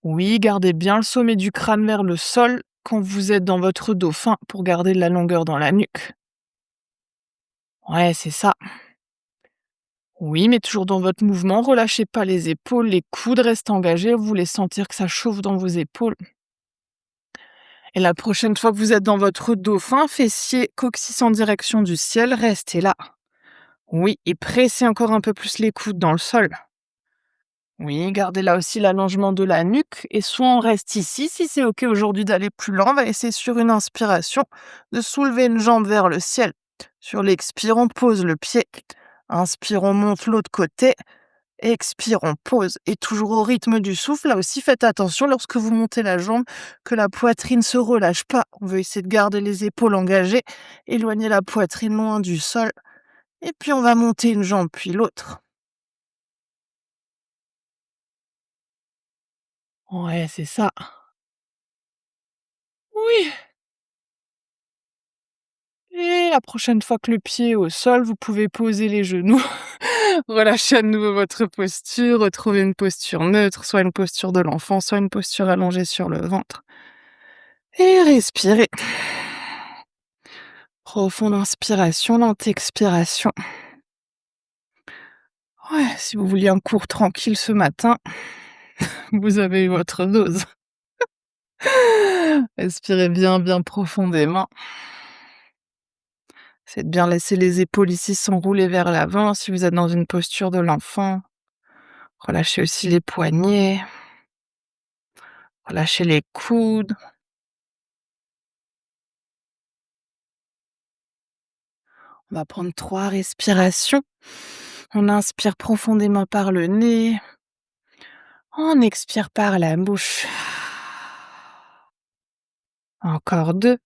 Oui, gardez bien le sommet du crâne vers le sol quand vous êtes dans votre dauphin pour garder de la longueur dans la nuque. Ouais, c'est ça. Oui, mais toujours dans votre mouvement, relâchez pas les épaules, les coudes restent engagés, vous voulez sentir que ça chauffe dans vos épaules. Et la prochaine fois que vous êtes dans votre dauphin, fessiers, coccyx en direction du ciel, restez là. Oui, et pressez encore un peu plus les coudes dans le sol. Oui, gardez là aussi l'allongement de la nuque et soit on reste ici, si c'est ok aujourd'hui d'aller plus lent, on va essayer sur une inspiration de soulever une jambe vers le ciel. Sur l'expire, on pose le pied. Inspire, on monte l'autre côté. Expire, on pose. Et toujours au rythme du souffle, là aussi faites attention lorsque vous montez la jambe que la poitrine se relâche pas. On veut essayer de garder les épaules engagées, éloigner la poitrine loin du sol. Et puis on va monter une jambe puis l'autre. Ouais, c'est ça. Oui. Et la prochaine fois que le pied est au sol, vous pouvez poser les genoux, relâcher à nouveau votre posture, retrouver une posture neutre, soit une posture de l'enfant, soit une posture allongée sur le ventre. Et respirez. Profonde inspiration, lente expiration. Ouais, si vous vouliez un cours tranquille ce matin, vous avez eu votre dose. Respirez bien, bien profondément. C'est de bien laisser les épaules ici s'enrouler vers l'avant si vous êtes dans une posture de l'enfant. Relâchez aussi les poignets. Relâchez les coudes. On va prendre 3 respirations. On inspire profondément par le nez. On expire par la bouche. Encore 2.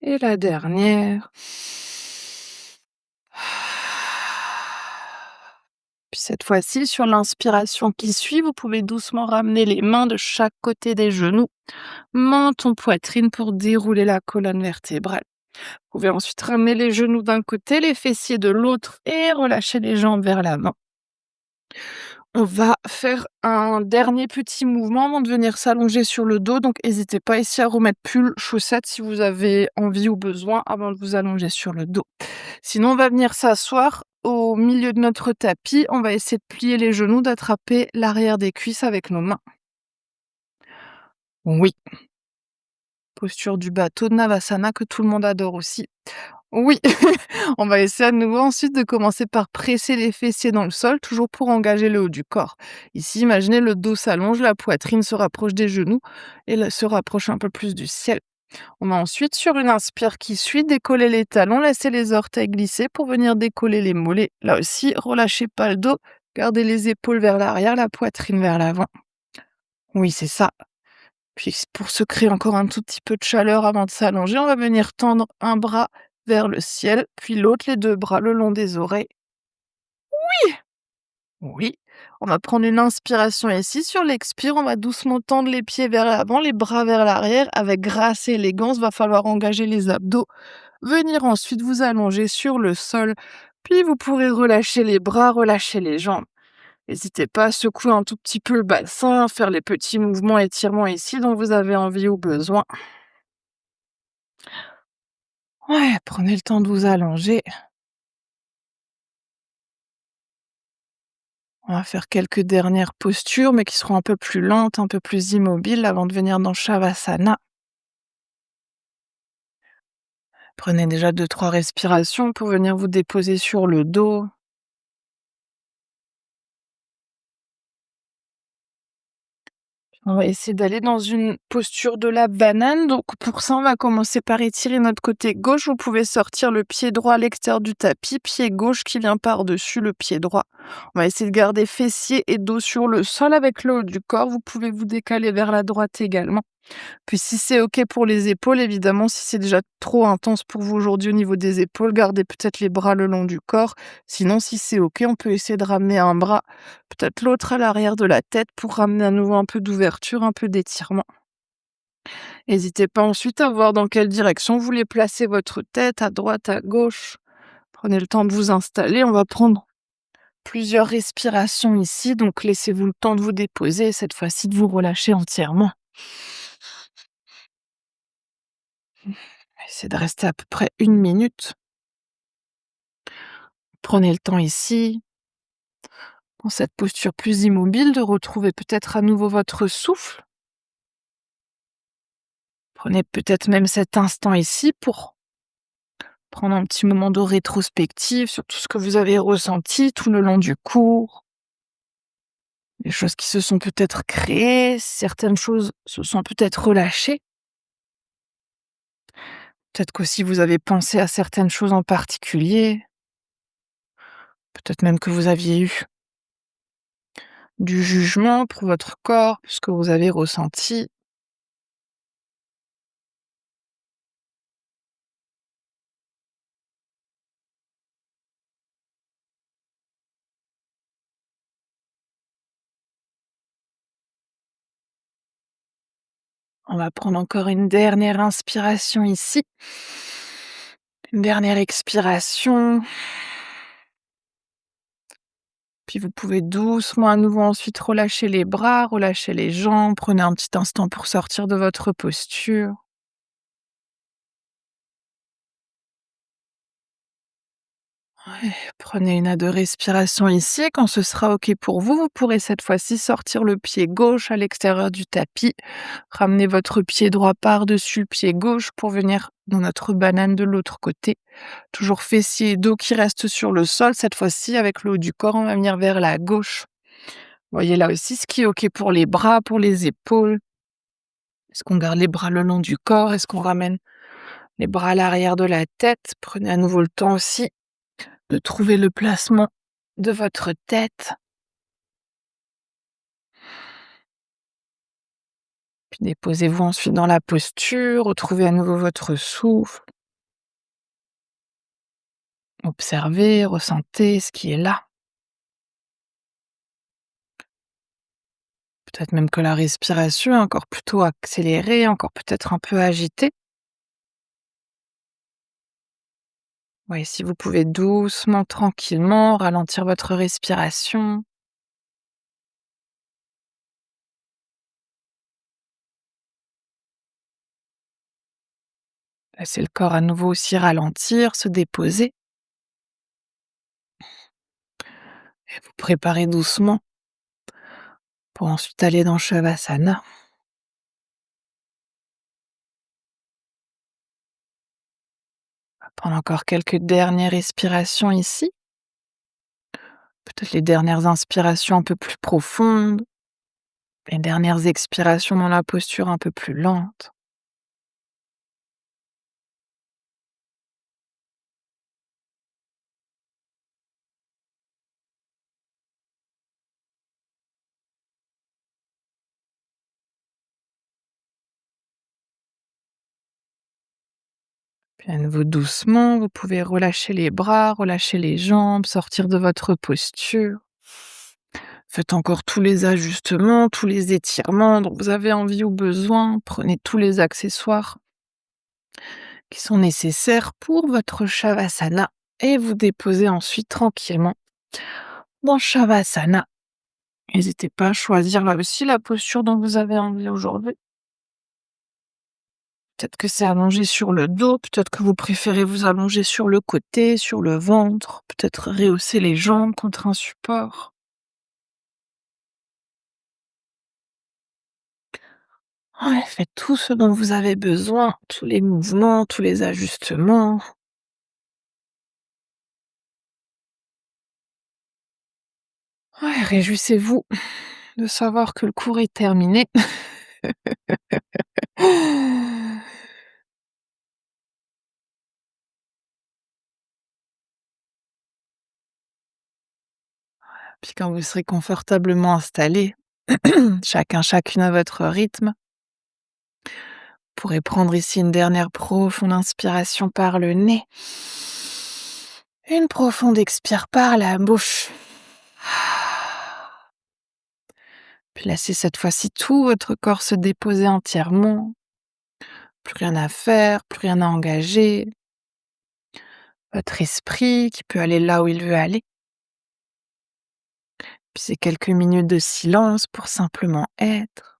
Et la dernière. Puis cette fois-ci, sur l'inspiration qui suit, vous pouvez doucement ramener les mains de chaque côté des genoux, menton, poitrine pour dérouler la colonne vertébrale. Vous pouvez ensuite ramener les genoux d'un côté, les fessiers de l'autre et relâcher les jambes vers l'avant. On va faire un dernier petit mouvement avant de venir s'allonger sur le dos, donc n'hésitez pas ici à remettre pull, chaussettes si vous avez envie ou besoin avant de vous allonger sur le dos. Sinon, on va venir s'asseoir au milieu de notre tapis, on va essayer de plier les genoux, d'attraper l'arrière des cuisses avec nos mains. Oui, posture du bateau de Navasana que tout le monde adore aussi. Oui, on va essayer à nouveau ensuite de commencer par presser les fessiers dans le sol, toujours pour engager le haut du corps. Ici, imaginez le dos s'allonge, la poitrine se rapproche des genoux et se rapproche un peu plus du ciel. On va ensuite, sur une inspire qui suit, décoller les talons, laisser les orteils glisser pour venir décoller les mollets. Là aussi, relâchez pas le dos, gardez les épaules vers l'arrière, la poitrine vers l'avant. Oui, c'est ça. Puis pour se créer encore un tout petit peu de chaleur avant de s'allonger, on va venir tendre un bras vers le ciel, puis l'autre, les 2 bras le long des oreilles. Oui, on va prendre une inspiration ici. Sur l'expire, on va doucement tendre les pieds vers l'avant, les bras vers l'arrière. Avec grâce et élégance, va falloir engager les abdos. Venir ensuite vous allonger sur le sol. Puis vous pourrez relâcher les bras, relâcher les jambes. N'hésitez pas à secouer un tout petit peu le bassin, faire les petits mouvements étirements ici dont vous avez envie ou besoin. Ouais, prenez le temps de vous allonger. On va faire quelques dernières postures, mais qui seront un peu plus lentes, un peu plus immobiles avant de venir dans Shavasana. Prenez déjà 2-3 respirations pour venir vous déposer sur le dos. On va essayer d'aller dans une posture de la banane. Donc pour ça, on va commencer par étirer notre côté gauche. Vous pouvez sortir le pied droit à l'extérieur du tapis, pied gauche qui vient par-dessus le pied droit. On va essayer de garder fessiers et dos sur le sol avec le haut du corps. Vous pouvez vous décaler vers la droite également. Puis si c'est OK pour les épaules, évidemment, si c'est déjà trop intense pour vous aujourd'hui au niveau des épaules, gardez peut-être les bras le long du corps. Sinon, si c'est OK, on peut essayer de ramener un bras, peut-être l'autre à l'arrière de la tête pour ramener à nouveau un peu d'ouverture, un peu d'étirement. N'hésitez pas ensuite à voir dans quelle direction vous voulez placer votre tête, à droite, à gauche. Prenez le temps de vous installer. On va prendre plusieurs respirations ici, donc laissez-vous le temps de vous déposer, cette fois-ci de vous relâcher entièrement. Essayez de rester à peu près 1 minute. Prenez le temps ici, dans cette posture plus immobile, de retrouver peut-être à nouveau votre souffle. Prenez peut-être même cet instant ici pour prendre un petit moment de rétrospective sur tout ce que vous avez ressenti tout le long du cours, les choses qui se sont peut-être créées, certaines choses se sont peut-être relâchées. Peut-être qu'aussi vous avez pensé à certaines choses en particulier, peut-être même que vous aviez eu du jugement pour votre corps, ce que vous avez ressenti. On va prendre encore une dernière inspiration ici. Une dernière expiration. Puis vous pouvez doucement à nouveau ensuite relâcher les bras, relâcher les jambes. Prenez un petit instant pour sortir de votre posture. Ouais, prenez 1 à 2 respirations ici. Quand ce sera OK pour vous, vous pourrez cette fois-ci sortir le pied gauche à l'extérieur du tapis. Ramenez votre pied droit par-dessus le pied gauche pour venir dans notre banane de l'autre côté. Toujours fessier et dos qui restent sur le sol. Cette fois-ci, avec le haut du corps, on va venir vers la gauche. Voyez là aussi ce qui est OK pour les bras, pour les épaules. Est-ce qu'on garde les bras le long du corps? Est-ce qu'on ramène les bras à l'arrière de la tête? Prenez à nouveau le temps aussi de trouver le placement de votre tête. Puis déposez-vous ensuite dans la posture, retrouvez à nouveau votre souffle. Observez, ressentez ce qui est là. Peut-être même que la respiration est encore plutôt accélérée, encore peut-être un peu agitée. Ouais, si vous pouvez doucement, tranquillement ralentir votre respiration, laisser le corps à nouveau aussi ralentir, se déposer et vous préparer doucement pour ensuite aller dans Shavasana. Prendre encore quelques dernières respirations ici, peut-être les dernières inspirations un peu plus profondes, les dernières expirations dans la posture un peu plus lente. Puis à nouveau doucement, vous pouvez relâcher les bras, relâcher les jambes, sortir de votre posture. Faites encore tous les ajustements, tous les étirements dont vous avez envie ou besoin. Prenez tous les accessoires qui sont nécessaires pour votre Shavasana et vous déposez ensuite tranquillement dans Shavasana. N'hésitez pas à choisir là aussi la posture dont vous avez envie aujourd'hui. Peut-être que c'est allongé sur le dos, peut-être que vous préférez vous allonger sur le côté, sur le ventre, peut-être rehausser les jambes contre un support. Ouais, faites tout ce dont vous avez besoin, tous les mouvements, tous les ajustements. Ouais, réjouissez-vous de savoir que le cours est terminé. Puis quand vous serez confortablement installés, chacune à votre rythme, vous pourrez prendre ici une dernière profonde inspiration par le nez. Une profonde expire par la bouche. Puis laissez cette fois-ci tout votre corps se déposer entièrement. Plus rien à faire, plus rien à engager. Votre esprit qui peut aller là où il veut aller. Puis c'est quelques minutes de silence pour simplement être.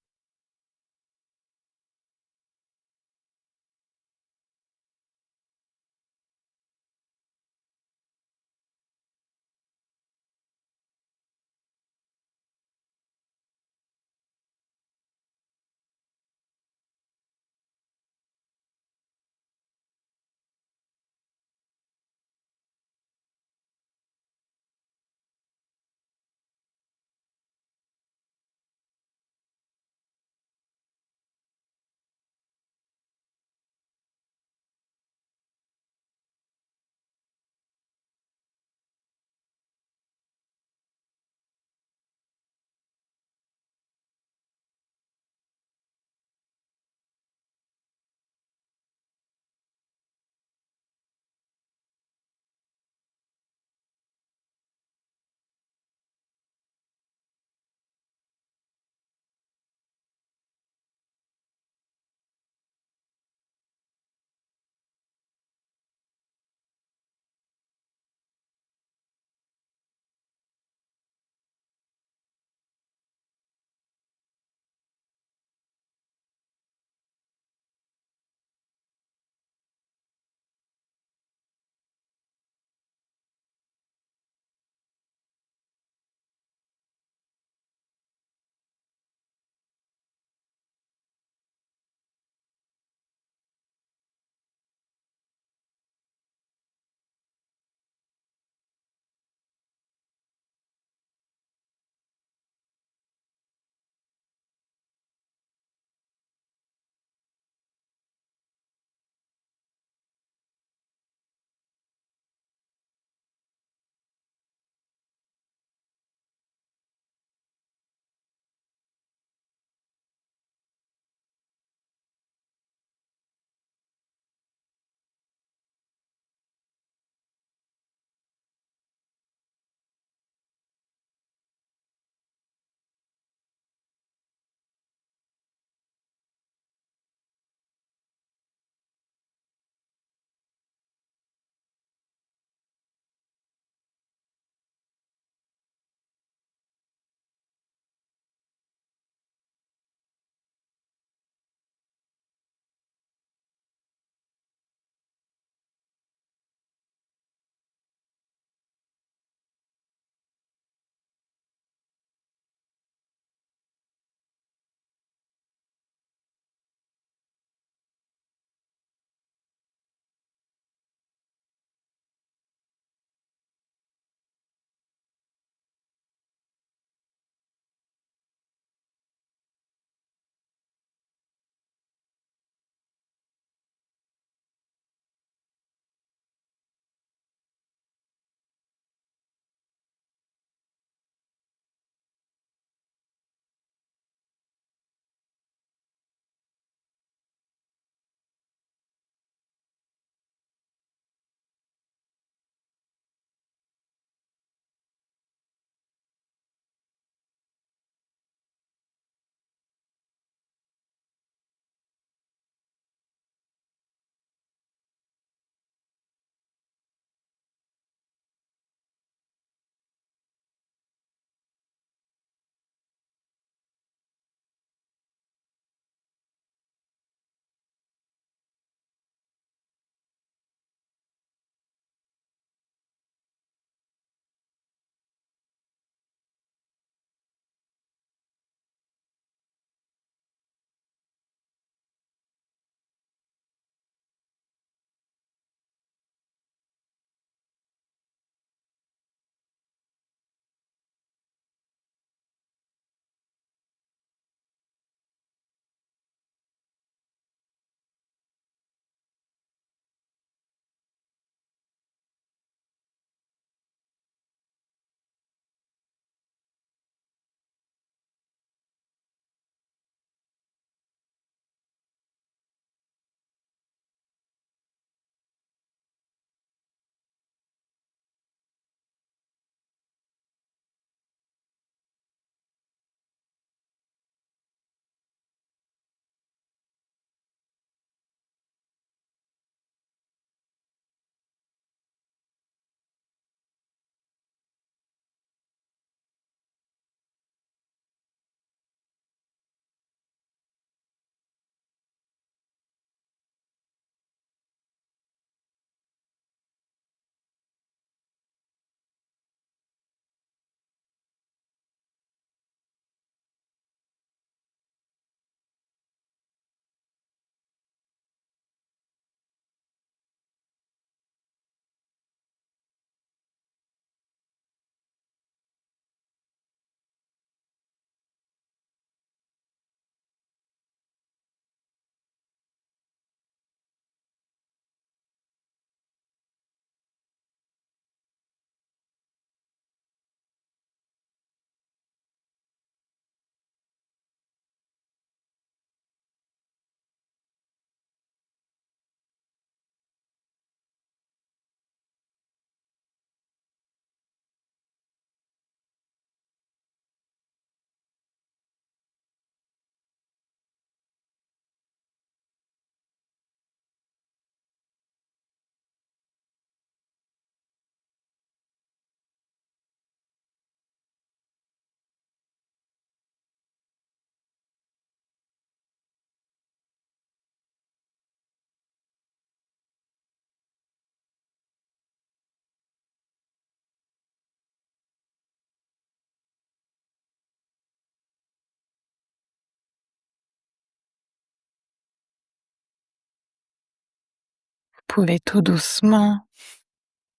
pouvez tout doucement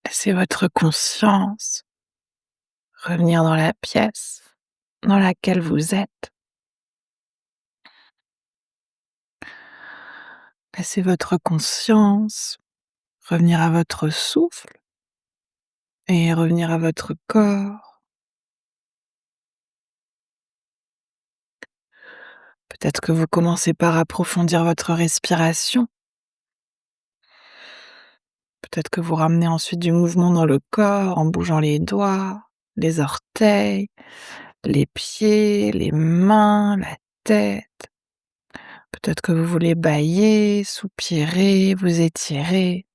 laisser votre conscience revenir dans la pièce dans laquelle vous êtes. Laissez votre conscience revenir à votre souffle et revenir à votre corps. Peut-être que vous commencez par approfondir votre respiration. Peut-être que vous ramenez ensuite du mouvement dans le corps en bougeant les doigts, les orteils, les pieds, les mains, la tête. Peut-être que vous voulez bâiller, soupirer, vous étirer.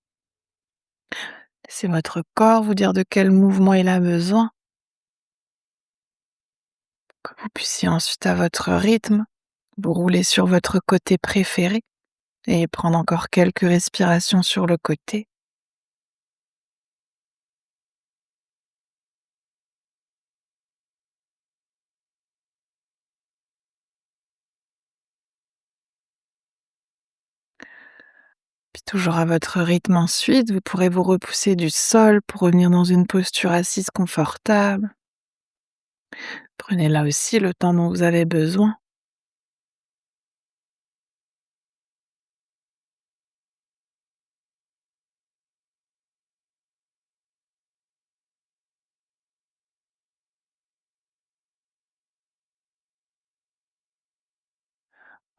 Laissez votre corps vous dire de quel mouvement il a besoin, que vous puissiez ensuite à votre rythme vous rouler sur votre côté préféré et prendre encore quelques respirations sur le côté. Puis toujours à votre rythme ensuite, vous pourrez vous repousser du sol pour revenir dans une posture assise confortable. Prenez là aussi le temps dont vous avez besoin.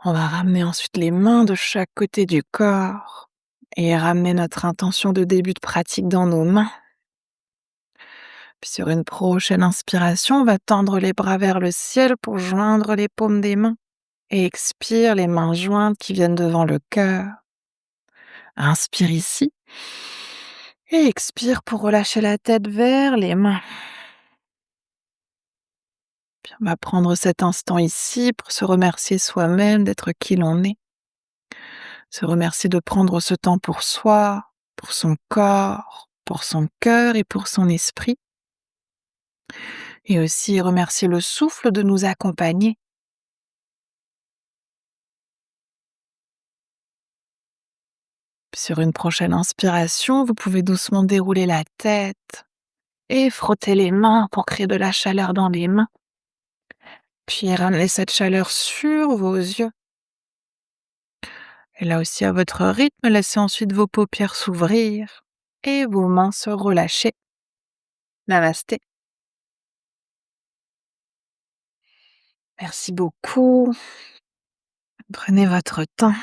On va ramener ensuite les mains de chaque côté du corps et ramener notre intention de début de pratique dans nos mains. Puis sur une prochaine inspiration, on va tendre les bras vers le ciel pour joindre les paumes des mains. Et expire les mains jointes qui viennent devant le cœur. Inspire ici. Et expire pour relâcher la tête vers les mains. Puis on va prendre cet instant ici pour se remercier soi-même d'être qui l'on est. Se remercier de prendre ce temps pour soi, pour son corps, pour son cœur et pour son esprit. Et aussi remercier le souffle de nous accompagner. Puis sur une prochaine inspiration, vous pouvez doucement dérouler la tête et frotter les mains pour créer de la chaleur dans les mains. Puis ramenez cette chaleur sur vos yeux. Et là aussi, à votre rythme, laissez ensuite vos paupières s'ouvrir et vos mains se relâcher. Namasté. Merci beaucoup. Prenez votre temps.